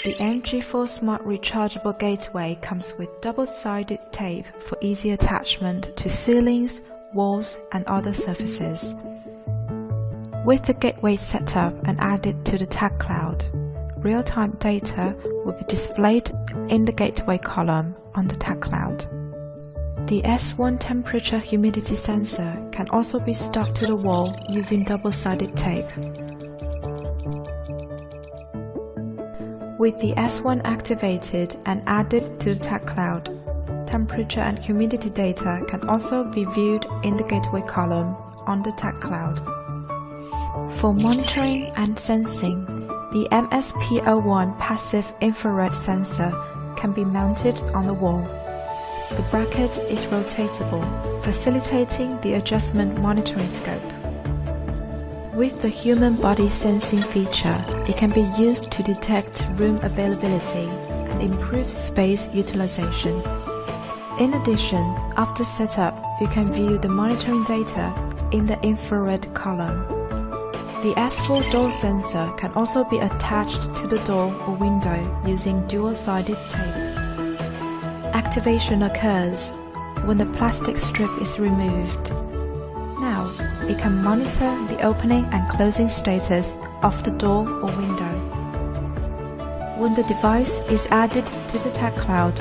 The MG4 Smart Rechargeable Gateway comes with double-sided tape for easy attachment to ceilings, walls, and other surfaces. With the gateway set up and added to the tag cloud, real-time data will be displayed in the gateway column on the tag cloud. The S1 temperature humidity sensor can also be stuck to the wall using double-sided tape. With the S1 activated and added to the tag cloud, temperature and humidity data can also be viewed in the gateway column on the tag cloud. For monitoring and sensing, the MSP01 passive infrared sensor can be mounted on the wall. The bracket is rotatable, facilitating the adjustment monitoring scope. With the human body sensing feature, it can be used to detect room availability and improve space utilization. In addition, after setup, you can view the monitoring data in the infrared column. The S4 door sensor can also be attached to the door or window using dual-sided tape. Activation occurs when the plastic strip is removed. Now, it can monitor the opening and closing status of the door or window. When the device is added to the tag cloud,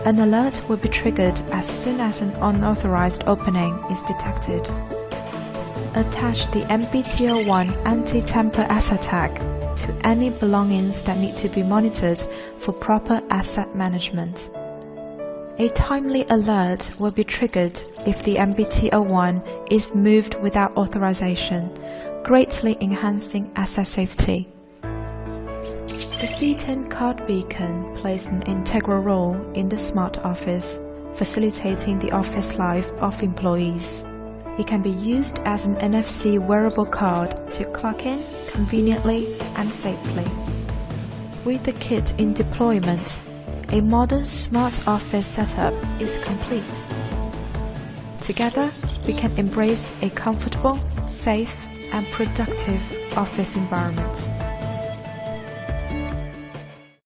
an alert will be triggered as soon as an unauthorized opening is detected. Attach the MBT01 anti-tamper asset tag to any belongings that need to be monitored for proper asset management. A timely alert will be triggered if the MBT01 is moved without authorization, greatly enhancing asset safety. The C10 card beacon plays an integral role in the smart office, facilitating the office life of employees. It can be used as an NFC wearable card to clock in conveniently and safely. With the kit in deployment, a modern smart office setup is complete. Together, we can embrace a comfortable, safe, and productive office environment.